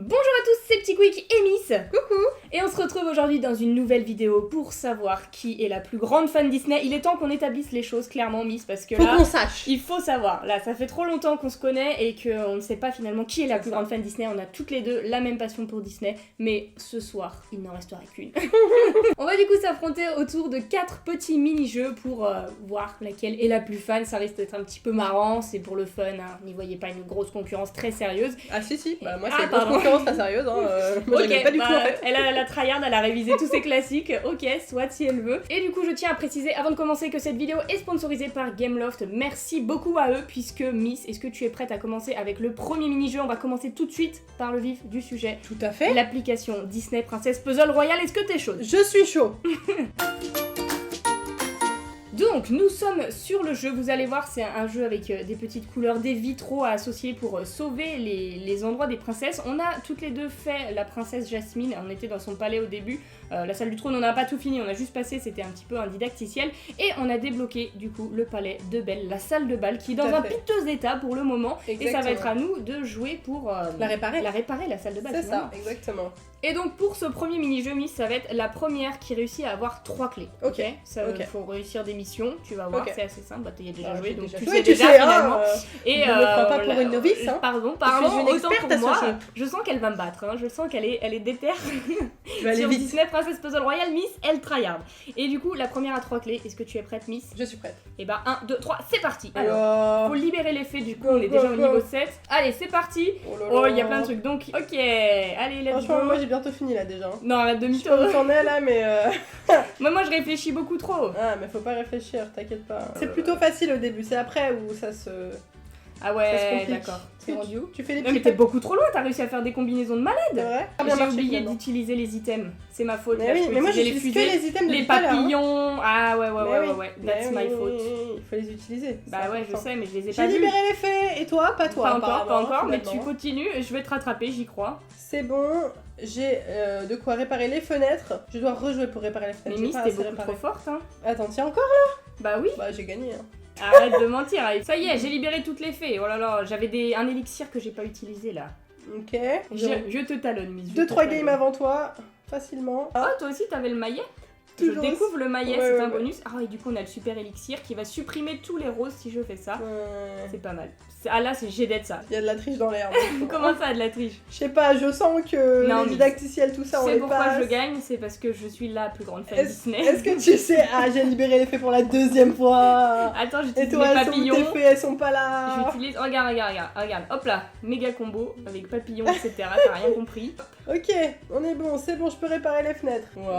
Bonjour à tous, c'est Petit Quick et Miss. Coucou. Et on se retrouve aujourd'hui dans une nouvelle vidéo pour savoir qui est la plus grande fan Disney. Il est temps qu'on établisse les choses clairement, Miss, parce que Faut là, qu'on sache. il faut savoir. Là, ça fait trop longtemps qu'on se connaît et qu'on ne sait pas finalement qui est la plus grande fan Disney. On a toutes les deux la même passion pour Disney, mais ce soir, il n'en restera qu'une. On va du coup s'affronter autour de 4 petits mini-jeux pour voir laquelle est la plus fan. Ça risque d'être un petit peu marrant, c'est pour le fun, hein. N'y voyez pas une grosse concurrence très sérieuse. Ah si, bah moi Ah, c'est une grosse pardon. concurrence pas sérieuse, hein. Moi j'aimais pas du tout en fait. Elle a la tryhard, elle a révisé tous ses classiques, ok, soit si elle veut. Et du coup, je tiens à préciser avant de commencer que cette vidéo est sponsorisée par Gameloft. Merci beaucoup à eux, puisque Miss, est-ce que tu es prête à commencer avec le premier mini-jeu? On va commencer tout de suite par le vif du sujet. Tout à fait. L'application Disney Princess Puzzle Royale, est-ce que t'es chaude? Je suis chaud. Donc, nous sommes sur le jeu, vous allez voir, c'est un jeu avec des petites couleurs, des vitraux à associer pour sauver les endroits des princesses. On a toutes les deux fait la princesse Jasmine, on était dans son palais au début, la salle du trône, on n'a pas tout fini, on a juste passé, c'était un petit peu un didacticiel, et on a débloqué du coup le palais de Belle, la salle de bal, qui est dans un piteux état pour le moment, Exactement. et ça va être à nous de jouer pour La réparer. la salle de bal. C'est finalement. ça, exactement. Et donc pour ce premier mini-jeu, Miss, ça va être la première qui réussit à avoir 3 clés. Ok. Ça Ok. faut réussir des missions, tu vas voir, Ok. c'est assez simple, bah t'y as déjà Ah, joué, j'ai donc déjà tu joué, sais déjà finalement. Et je me prends pas pour une novice, hein. Pardon, Je suis une autant experte pour à ce moi, jeu. je sens qu'elle va me battre, hein. Je sens qu'elle est déterre. Je vais aller Sur vite. Disney Princess Puzzle Royale, Miss, elle tryhard. Et du coup, la première à 3 clés, est-ce que tu es prête, Miss? Je suis prête. Et bah 1, 2, 3, c'est parti. Alors, Alors. faut libérer les fées, du coup Go, on est go, déjà au go. niveau 7. Allez, c'est parti. Oh, il y a plein de trucs, donc ok, allez, let's Franchement, go. moi j'ai bientôt fini là déjà. Non, arrête de Je sais mytho. pas où t'en es là, mais. Moi je réfléchis beaucoup trop. Ah, mais faut pas réfléchir, t'inquiète pas. C'est plutôt facile au début, c'est après où ça se. Ah Ça se ouais, complique. d'accord. T'es rendu où? Tu fais les Non mais petits t'es beaucoup trop loin, t'as réussi à faire des combinaisons de malade. C'est vrai. J'ai oublié d'utiliser les items, c'est ma faute. Mais Là, oui, je peux mais moi utiliser j'utilise que les items les depuis tout à l'heure, hein. papillons. Ah ouais, that's Mais my oui, faute. il faut les utiliser. Bah c'est ouais, je important. sais, mais je les ai J'ai pas vus. libéré les fées, et toi? Pas toi. Pas encore, apparemment, mais tu finalement. continues, je vais te rattraper, j'y crois. C'est bon, j'ai de quoi réparer les fenêtres. Je dois rejouer pour réparer les Mais fenêtres. Miss, t'es beaucoup trop forte, hein. Attends, tiens encore? Bah oui. Bah j'ai gagné. Hein. Arrête de mentir. Ça y est, j'ai libéré toutes les fées. Oh là là, j'avais un élixir que j'ai pas utilisé là. Ok. Je te talonne, Miss. 2-3 games avant toi, facilement. Oh, toi aussi t'avais le maillet? Toujours Je découvre le maillet, Ouais, c'est ouais, un ouais. bonus. Ah et du coup on a le super élixir qui va supprimer tous les roses si je fais ça. Il C'est pas mal. Ah là c'est j'ai d'être ça. y a de la triche dans l'air. Comment ça, de la triche? Je sais pas, je sens que Non, les mais didacticiels, tout ça, on C'est les pourquoi passe. je gagne, c'est parce que je suis la plus grande fan Est-ce Disney. est-ce que tu sais? Ah, j'ai libéré les fées pour la 2e fois. Attends, Et j'utilise toi, les elles sont où papillons. tes fées? Elles sont pas là. J'utilise. Regarde. Hop là, méga combo avec papillons, etc. T'as rien compris. Ok, on est bon, c'est bon, je peux réparer les fenêtres. Je Waouh,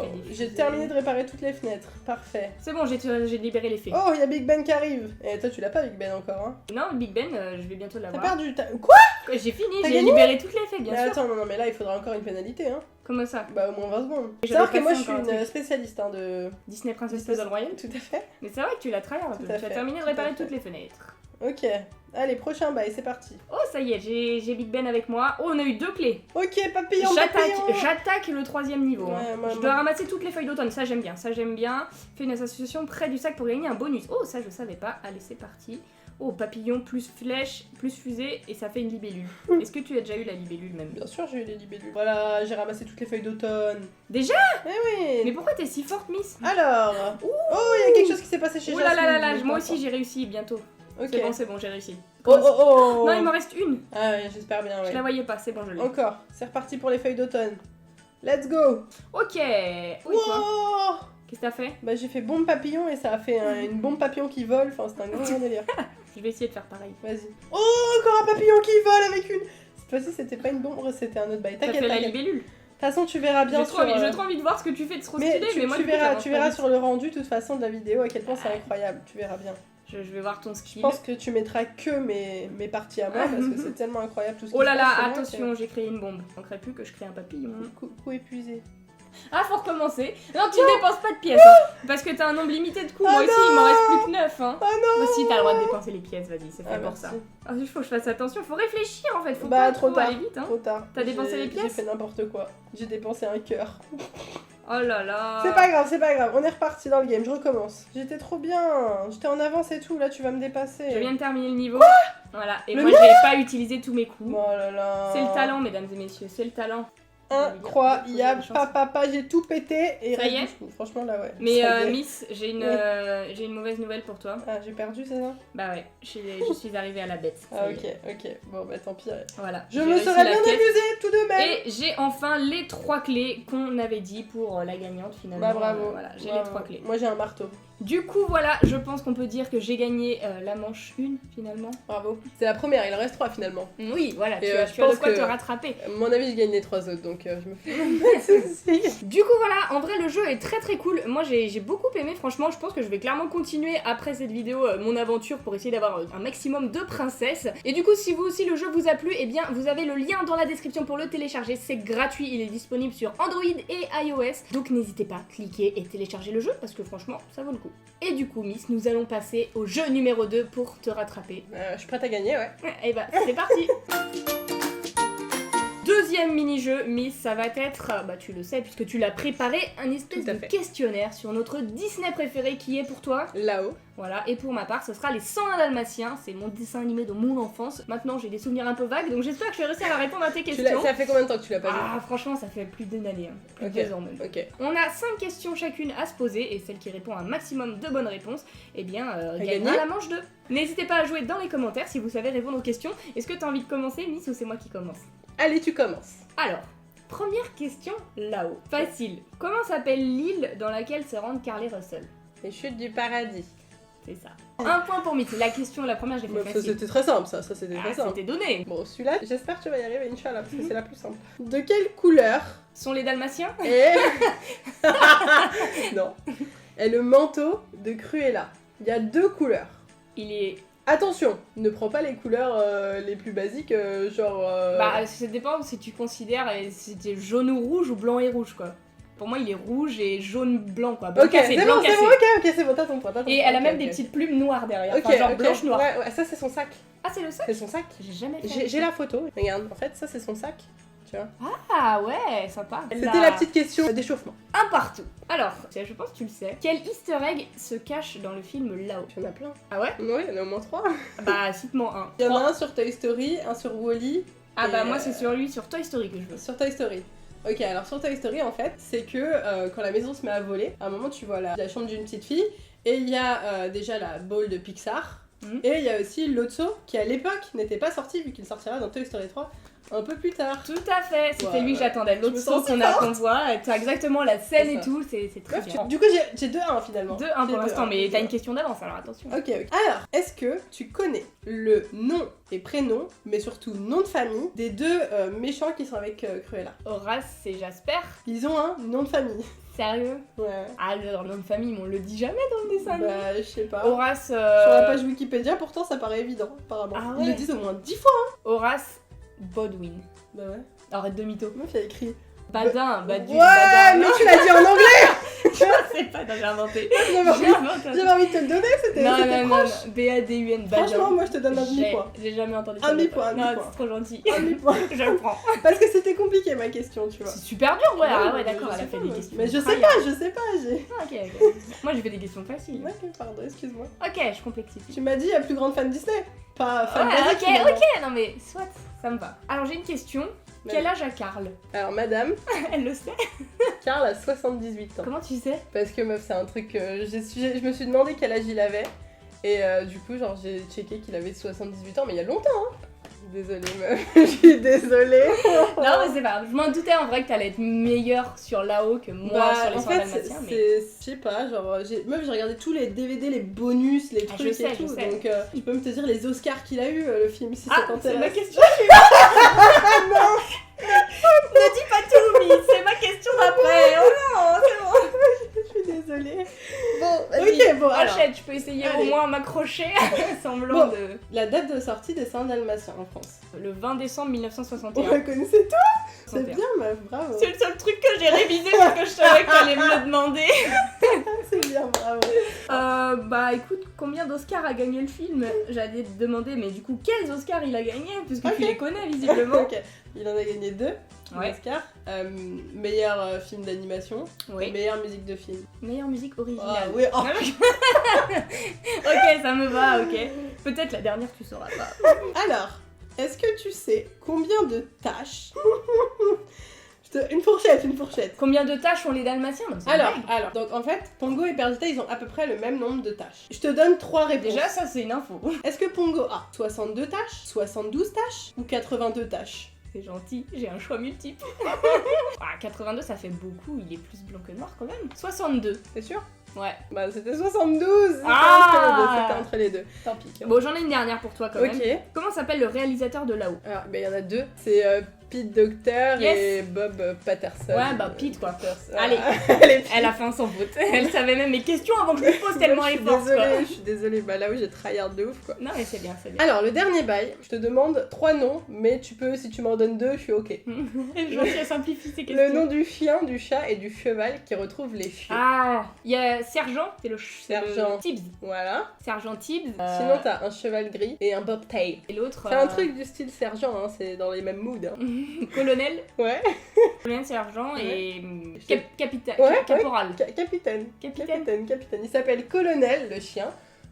fais des j'ai fusées. terminé de réparer toutes les fenêtres. Parfait. C'est bon, j'ai libéré les fées. Oh, il y a Big Ben qui arrive. Et toi, tu l'as pas, Big Ben, encore, hein? Non, Big Ben, je vais bientôt T'as l'avoir. perdu. Quoi? J'ai fini, T'as j'ai gagné libéré toutes les fées, bien Mais sûr. attends, non, mais là, il faudra encore une pénalité, hein? Comment ça? Bah, au moins 20 secondes. Et Faut savoir j'avais que moi, je passé suis encore un une truc. spécialiste, hein, de. Disney Princess Puzzle Royale? Tout à fait. Mais c'est vrai que tu l'as tryhard un peu. Tout à Tu as fait, terminé de tout à réparer fait. toutes les fenêtres. Ok, allez, prochain bail, c'est parti. Oh, ça y est, j'ai Big Ben avec moi. Oh, on a eu 2 clés. Ok, papillon, papillon. J'attaque le 3e niveau. Hein. Ouais, moi, Je dois ramasser toutes les feuilles d'automne, ça j'aime bien. Fais une association près du sac pour gagner un bonus. Oh, ça je savais pas. Allez, c'est parti. Oh, papillon plus flèche, plus fusée, et ça fait une libellule. Est-ce que tu as déjà eu la libellule même? Bien sûr, j'ai eu les libellules. Voilà, j'ai ramassé toutes les feuilles d'automne. Déjà? Eh oui. Mais pourquoi t'es si forte, Miss? Alors. Oh, il y a quelque chose qui s'est passé chez Oh Jasmine. là là, je moi pense. aussi j'ai réussi bientôt. Ok. C'est bon, j'ai réussi. Oh oh oh. Non, il m'en reste une. Ah ouais, j'espère bien, Je ouais. la voyais pas, c'est bon, je l'ai. Encore, c'est reparti pour les feuilles d'automne. Let's go. Ok. Oui, toi. Wow. Qu'est-ce que t'as fait? Bah j'ai fait bombe papillon et ça a fait une bombe papillon qui vole, enfin c'est un grand délire. Je vais essayer de faire pareil. Vas-y. Oh, encore un papillon qui vole avec une... Cette fois-ci c'était pas une bombe, c'était un autre bail. T'as T'inquiète, fait la t'inquiète. De libellule. toute façon tu verras bien J'ai sur... trop envie de voir ce que tu fais de trop Mais stylé, mais moi tu du coup, ça avance tu pas verras vite. sur le rendu de toute façon de la vidéo à quel point c'est incroyable, tu verras bien. Je vais voir ton Je skill. pense que tu mettras que mes parties à moi parce que c'est tellement incroyable tout ce qui Oh là se là, passe, c'est moi attention, j'ai créé une bombe. Il manquerait plus que je crée un papillon. Coup épuisé. Ah, faut recommencer. Non, tu ne dépenses pas de pièces, hein, parce que t'as un nombre limité de coups. Ah Moi aussi, il m'en reste plus que 9. Hein. Oh non. Bah, si, t'as le droit de dépenser les pièces, vas-y, c'est fait Ah, pour merci. ça. Ah, il faut que je fasse attention, faut réfléchir en fait, faut Bah pas trop tard, aller vite. Hein. trop tard. T'as dépensé les J'ai pièces? fait n'importe quoi. J'ai dépensé un cœur. Oh là là. C'est pas grave, on est reparti dans le game, je recommence. J'étais trop bien, j'étais en avance et tout, là tu vas me dépasser. Je viens de terminer le niveau. Voilà, et Le moi j'ai pas utilisé tous mes coups. Oh là là. C'est le talent, mesdames et messieurs, c'est le talent. Incroyable, papa, j'ai tout pété et Ça y est reste du coup. Franchement là ouais. Mais Ça y est. Miss, j'ai une mauvaise nouvelle pour toi. Ah j'ai perdu c'est ça? Bah ouais, je suis arrivée à la bête. Ah ok, bon bah tant pis. Voilà. Je j'ai me réussi serais la bien quête. amusée tout de même. Et j'ai enfin les 3 clés qu'on avait dit pour la gagnante finalement. Bah bravo. Voilà, j'ai Bravo. les 3 clés. Moi j'ai un marteau. Du coup voilà, je pense qu'on peut dire que j'ai gagné la manche 1 finalement. Bravo. C'est la première, il en reste 3 finalement. Oui, voilà, Et, tu as je de quoi pense que- te rattraper. À mon avis je gagne les 3 autres donc je me fais pas de soucis. Du coup voilà, en vrai le jeu est très très cool. Moi j'ai beaucoup aimé, franchement je pense que je vais clairement continuer après cette vidéo mon aventure pour essayer d'avoir un maximum de princesses. Et du coup si vous aussi le jeu vous a plu, eh bien vous avez le lien dans la description pour le télécharger, c'est gratuit, il est disponible sur Android et iOS. Donc n'hésitez pas, cliquez et téléchargez le jeu parce que franchement ça vaut le coup. Et du coup Miss, nous allons passer au jeu numéro 2 pour te rattraper. Je suis prête à gagner ouais. Et bah c'est parti. Deuxième mini-jeu, Miss, ça va être, bah tu le sais puisque tu l'as préparé, un espèce Tout à de fait. questionnaire sur notre Disney préféré qui est pour toi. Là-haut. Voilà, et pour ma part, ce sera les 101 Dalmatiens, c'est mon dessin animé de mon enfance. Maintenant, j'ai des souvenirs un peu vagues, donc j'espère que je vais réussir à répondre à tes questions. Ça fait combien de temps que tu l'as pas vu? Ah, franchement, ça fait plus d'une année, hein. Plus Ok. de 2 ans même. Ok. On a 5 questions chacune à se poser, et celle qui répond à un maximum de bonnes réponses, eh bien, gagnera gagner. la manche 2. N'hésitez pas à jouer dans les commentaires si vous savez répondre aux questions. Est-ce que t'as envie de commencer, Miss, ou c'est moi qui commence? Allez tu commences. Alors, première question là-haut. Facile. Comment s'appelle l'île dans laquelle se rendent Carl et Russell? Les chutes du paradis. C'est ça. Un point pour Miss. La question, la première, j'ai fait Bah, ça facile. c'était très simple ça c'était Ah, très simple. c'était donné. Bon celui-là, j'espère que tu vas y arriver Inch'Allah parce que c'est la plus simple. De quelle couleur Sont les Dalmatiens? est... non. Est le manteau de Cruella? Il y a 2 couleurs. Il est... Attention, ne prends pas les couleurs les plus basiques, genre... Bah, ça dépend si tu considères si c'était jaune ou rouge ou blanc et rouge, quoi. Pour moi, il est rouge et jaune-blanc, quoi. Blanc Ok, cassé, c'est blanc bon, cassé. ok, c'est bon, t'as ton point. Et elle a même des petites plumes noires derrière, Ok, enfin, genre ok. blanche-noire. Ouais, ça c'est son sac. Ah, c'est le sac? C'est son sac. J'ai jamais fait. J'ai la photo, regarde, en fait ça c'est son sac. Tu vois. Ah ouais, sympa. C'était la petite question d'échauffement. Un partout. Alors, je pense que tu le sais. Quel easter egg se cache dans le film là-haut? Il y en a plein. Ah ouais? Oui, il y en a au moins 3. Bah, cite-moi un. Il y en a un sur Toy Story, un sur Wall-E. Ah et, bah, moi, c'est sur lui, sur Toy Story que je veux. Sur Toy Story. Ok, alors sur Toy Story, en fait, c'est que quand la maison se met à voler, à un moment, tu vois la chambre d'une petite fille, et il y a déjà la boule de Pixar, Mhm. et il y a aussi Lotso, qui à l'époque n'était pas sorti, vu qu'il sortira dans Toy Story 3 un peu plus tard. Tout à fait, c'était Ouais, lui que j'attendais. L'autre me son sens qu'on qu'on voit, t'as exactement la scène C'est et ça. tout, c'est très Bref, bien. du coup, j'ai 2-1 finalement. 2-1 J'ai pour l'instant, 2-1, mais j'ai t'as 2-1. une question d'avance, alors attention. Ok. Alors, est-ce que tu connais le nom et prénom, mais surtout nom de famille, des 2 méchants qui sont avec Cruella? Horace et Jasper, Ils ont un nom de famille. sérieux? Ouais. Ah, leur nom de famille, mais on le dit jamais dans le dessin animé. Bah, je sais pas. Horace... Sur la page Wikipédia, pourtant, ça paraît évident, apparemment. Ah Ils ouais. le disent au moins 10 fois. Horace Bodwin. Bah ouais. Arrête de mytho. Meuf, il a écrit. Badin, Badin, Ouais, Badin. mais tu l'as dit en anglais. C'est pas, non, j'ai inventé. J'avais envie, J'ai inventé. j'avais envie de te le donner, c'était Non, c'était non, proche. non, B-A-D-U-N, Badin. Franchement, moi, je te donne un demi-point. J'ai jamais entendu ça. Un demi-point, un Non, demi-point. c'est trop gentil. Un demi-point. Je le prends. Parce que c'était compliqué, ma question, tu vois. C'est super dur, ouais. Ah ouais, mais d'accord, je elle a sais fait pas, des moi. questions. Mais je sais tryhard. pas, je sais pas, j'ai... Ah, ok, ok. Moi, j'ai fait des questions faciles. Ok, pardon, excuse-moi. Ok, je complexifie. Tu m'as dit la plus grande fan Disney. Pas fan Ouais, basique, ok, finalement. ok, non mais soit, ça me va. Alors j'ai une question. Mais- Quel âge a Carl? Alors, madame, Elle le sait. Carl a 78 ans. Comment tu sais? Parce que meuf, c'est un truc que je me suis demandé quel âge il avait. Et du coup, genre, j'ai checké qu'il avait 78 ans, mais il y a longtemps, hein. Désolée, meuf, je suis désolée. Non mais c'est pas grave. Je m'en doutais en vrai que t'allais être meilleure sur là-haut que moi sur les en 100 fait, Dalmatiens, mais... je sais pas, genre, meuf, j'ai regardé tous les DVD, les bonus, les Ah, trucs je sais, et tout. je sais. Donc, tu peux me te dire les Oscars qu'il a eu, le film, si ça Ah, c'est t'intéresse. ma question. Ne dis pas tout, Miss, c'est ma question d'après. Oh non, c'est bon. Je suis désolée. Bon, Ok, bon, alors. Achète, je peux essayer au Allez. moins m'accrocher, semblant Bon. de... La date de sortie des 100 Dalmatiens en France. Le 20 décembre On 1961. la connaissait tout. C'est 61. bien, meuf, bravo. C'est le seul truc que j'ai révisé parce que je savais que t'allais me le demander. C'est bien, bravo. Bah écoute, combien d'Oscars a gagné le film? J'allais te demander, mais du coup, quels Oscars il a gagné? Puisque Ok. tu les connais visiblement. Ok, il en a gagné 2. Ouais. Oscar. Meilleur film d'animation. Oui. Meilleure musique de film. Meilleure musique originale. Ah oui, oh. Ok, ça me va, ok. Peut-être la dernière, tu sauras pas. Alors, est-ce que tu sais combien de tâches... Une fourchette. Combien de tâches ont les Dalmatiens? Non, c'est une blague. Alors, donc en fait, Pongo et Perdita, ils ont à peu près le même nombre de tâches. Je te donne 3 réponses. Déjà, ça, c'est une info. Est-ce que Pongo a 62 tâches, 72 tâches ou 82 tâches? C'est gentil, j'ai un choix multiple. 82, ça fait beaucoup, il est plus blanc que noir quand même. 62. C'est sûr? Ouais, Bah c'était 72. Ah C'était entre les deux. tant pis. Bon, j'en ai une dernière pour toi quand même. Ok. Comment s'appelle le réalisateur de là-haut? Alors, il y en a 2. C'est Pete Docter Yes. et Bob Patterson. Ouais, bah Pete quoi. Patterson. Allez. Allez, Pete. Elle a fait un sans faute. Elle savait même mes questions avant que je lui pose tellement elle est forte quoi. Je suis désolée, bah là où j'ai tryhard de ouf quoi. Non mais c'est bien, c'est bien. Alors, le dernier bail, je te demande 3 noms, mais tu peux, si tu m'en donnes 2, je suis ok. Je simplifie ces questions. Le nom du chien, du chat et du cheval qui retrouve les fioles. Ah, il y a Sergent, c'est le Sergent. Tibbs. Voilà. Sergent Tibbs. Sinon, t'as un cheval gris et un bobtail. Et l'autre. C'est un truc du style sergent, hein, c'est dans les mêmes moods. Hein. Colonel. Ouais. Colonel Sergent et capitaine. Ouais, Caporal. Capitaine. Capitaine. Capitaine. Il s'appelle Colonel, le chien,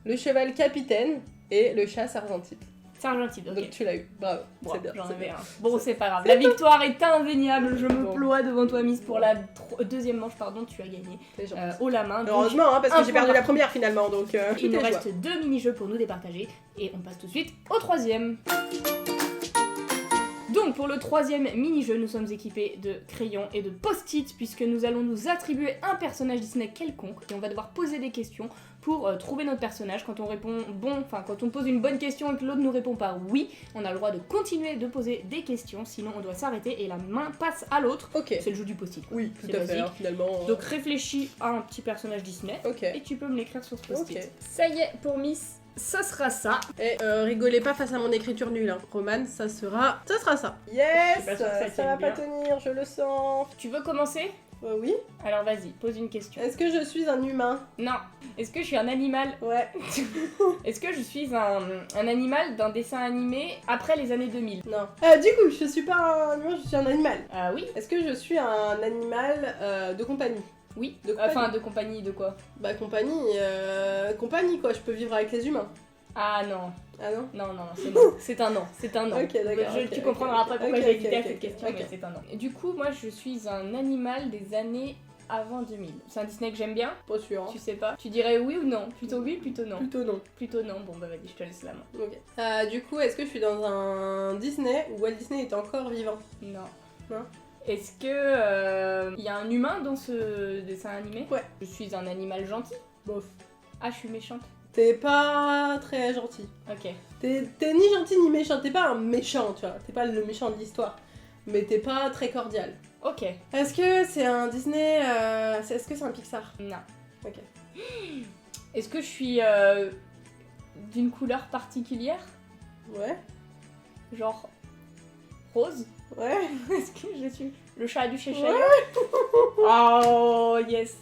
le cheval capitaine et le chat sergent type. Sergent Tibbs, ok. Donc tu l'as eu, bravo. Bon, c'est bien. j'en c'est avais bien. un. Bon, c'est pas grave. La victoire est indéniable. Je me Bon. ploie devant toi, Miss, pour la deuxième manche. Pardon, tu as gagné. C'est gentil. Haut la main. Donc, Heureusement, hein, parce un que j'ai point perdu la partout. première finalement, donc il tout nous est reste 2 mini-jeux pour nous départager. Et on passe tout de suite au troisième. Donc pour le troisième mini-jeu, nous sommes équipés de crayons et de post-it puisque nous allons nous attribuer un personnage Disney quelconque et on va devoir poser des questions pour trouver notre personnage. Quand on répond quand on pose une bonne question et que l'autre nous répond par oui, on a le droit de continuer de poser des questions, sinon on doit s'arrêter et la main passe à l'autre. Ok. C'est le jeu du post-it. Oui, C'est tout à fait, basique. hein, finalement. Donc réfléchis à un petit personnage Disney Ok. et tu peux me l'écrire sur ce post-it. Ok. Ça y est, pour Miss, ça sera ça. Et rigolez pas face à mon écriture nulle, hein. Roman, ça sera ça. Je Yes, suis pas sûre que ça ça tienne va pas bien. tenir, je le sens. Tu veux commencer? Oui. Alors vas-y, pose une question. Est-ce que je suis un humain? Non. Est-ce que je suis un animal? Ouais. Est-ce que je suis un animal d'un dessin animé après les années 2000? Non. Du coup, je suis pas un humain, je suis un animal. Ah oui. Est-ce que je suis un animal de compagnie? Oui. De compagnie. Enfin, de compagnie de quoi? Bah compagnie quoi, je peux vivre avec les humains. Ah non. Ah non? Non, c'est non. C'est un non. C'est un non. Ok, d'accord, ok, Tu ok, comprendras ok. après pourquoi Ok, j'ai hésité ok, à cette ok, question, ok. mais c'est un non. Et du coup, moi, je suis un animal des années avant 2000. C'est un Disney que j'aime bien? Pas sûr. Hein. Tu sais pas? Tu dirais oui ou non? Plutôt oui, plutôt non? Plutôt non. Plutôt non. Bon, bah vas-y, je te laisse la main. Ok. Du coup, est-ce que je suis dans un Disney où Walt Disney est encore vivant? Non. Non. Est-ce que y a un humain dans ce dessin animé? Ouais. Je suis un animal gentil? Bof. Ah, je suis méchante. T'es pas très gentil. Ok. T'es ni gentil ni méchant, t'es pas un méchant, tu vois. T'es pas le méchant de l'histoire. Mais t'es pas très cordial. Ok. Est-ce que c'est un Disney... Est-ce que c'est un Pixar? Non. Ok. Est-ce que je suis d'une couleur particulière? Ouais. Genre rose? Ouais. Est-ce que je suis le chat du Cheshire? Ouais. Oh yes.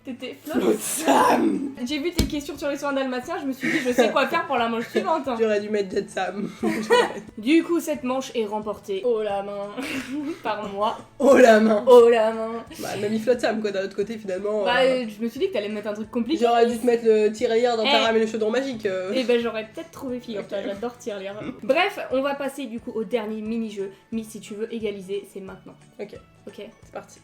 T'étais flotte. Sam. J'ai vu tes questions sur les soins dalmatiens, je me suis dit je sais quoi faire pour la manche suivante. J'aurais dû mettre Jet Sam. Du coup cette manche est remportée haut la main par moi. Oh la main. Haut la main. Bah, même il flotte Sam quoi, d'un autre côté finalement. Bah je me suis dit que t'allais me mettre un truc compliqué. J'aurais dû te mettre le tirelire dans ta Eh. rame et le chaudron magique. Et ben j'aurais peut-être trouvé figure-toi, Ok. j'adore tirelire. Bref, on va passer du coup au dernier mini-jeu. Mais si tu veux égaliser, c'est maintenant. Ok, Ok. c'est parti.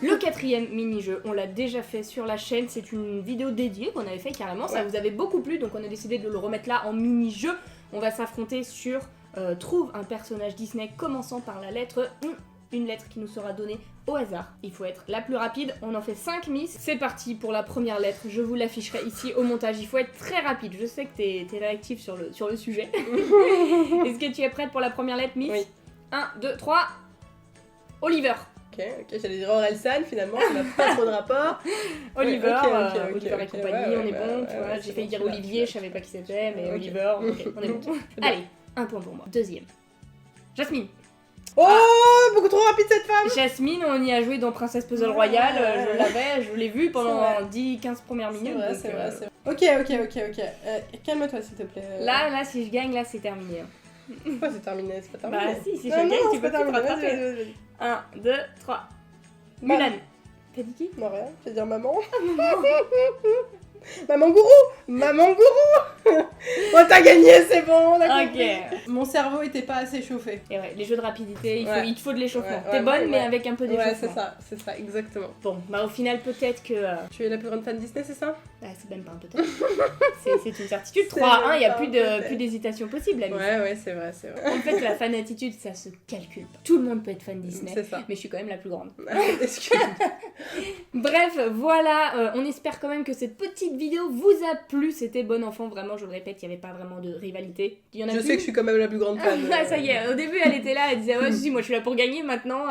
Le quatrième mini-jeu, on l'a déjà fait sur la chaîne, c'est une vidéo dédiée qu'on avait fait carrément, ça Ouais. vous avait beaucoup plu, donc on a décidé de le remettre là en mini-jeu. On va s'affronter sur trouve un personnage Disney commençant par la lettre une lettre qui nous sera donnée au hasard. Il faut être la plus rapide, on en fait 5 miss. C'est parti pour la première lettre, je vous l'afficherai ici au montage. Il faut être très rapide, je sais que t'es réactif sur le sujet. Est-ce que tu es prête pour la première lettre, miss? Oui. 1, 2, 3. Oliver. Ok, j'allais dire Orelsan finalement, ça n'a pas trop de rapport. Oliver, ok, Oliver et ok, compagnie, ouais, on est ouais, bon, ouais, tu vois, ouais, j'ai c'est failli bon, dire tu l'as, Olivier, tu je savais pas qui c'était, mais Ok. Oliver, ok, on est bon. bien. Allez, un point pour moi. Deuxième. Jasmine. Oh, beaucoup trop rapide cette femme. Jasmine, on y a joué dans Princesse Puzzle Ouais, Royale, ouais, ouais. je l'ai vu pendant C'est 10-15 premières C'est minutes. vrai, donc, c'est vrai. Ok. Calme-toi s'il te plaît. Là, si je gagne, là, c'est terminé. Hein. Pourquoi c'est terminé? C'est pas Bah terminé. si, si je Ah gagne, non, tu c'est peux pas plus te terminé. rattraper. Vas-y. 1, 2, 3. Mulan. T'as dit qui? Non, rien, je vais dire maman. Maman gourou. Maman gourou. Oh, t'as gagné, c'est bon, on a compris. Ok. Mon cerveau était pas assez chauffé. Et ouais, les jeux de rapidité, Ouais. il te faut de l'échauffement. Ouais, T'es ouais, bonne, ouais, mais ouais. avec un peu Ouais, d'échauffement. c'est ça, exactement. Bon, bah au final, peut-être que. Tu es la plus grande fan Disney, c'est ça? Ah, c'est même pas un peut-être. c'est une certitude. C'est 3 à 1, il n'y a même plus pas un plus peut-être. d'hésitation possible, la Ouais, c'est vrai. En fait, la fan attitude, ça se calcule pas. Tout le monde peut être fan Disney. C'est ça. Mais je suis quand même la plus grande. Excuse-moi. Bref, voilà, on espère quand même que cette petite vidéo vous a plu. C'était bon enfant, vraiment, je le répète, il n'y avait pas vraiment de rivalité. Il y en a Je plus. sais que je suis quand même la plus grande fan. Ah, ça y est, au début elle était là, elle disait ouais, si, moi je suis là pour gagner, maintenant,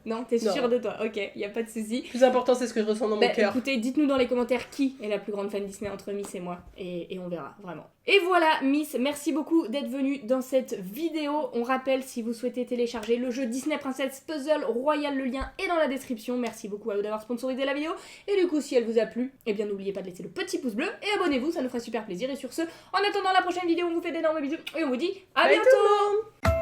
non, t'es Non. sûre de toi, ok, y a pas de souci. Le plus important, c'est ce que je ressens dans Bah, mon cœur. écoutez, dites-nous dans les commentaires qui est la plus grande fan Disney entre Miss et moi, et on verra, vraiment. Et voilà, Miss, merci beaucoup d'être venue dans cette vidéo. On rappelle, si vous souhaitez télécharger le jeu Disney Princess Puzzle Royal, le lien est dans la description. Merci beaucoup à eux d'avoir sponsorisé la vidéo. Et du coup, si elle vous a plu, eh bien n'oubliez pas de laisser le petit pouce bleu et abonnez-vous, ça nous fera super plaisir. Et sur ce, en attendant la prochaine vidéo, on vous fait d'énormes bisous et on vous dit à Bye bientôt.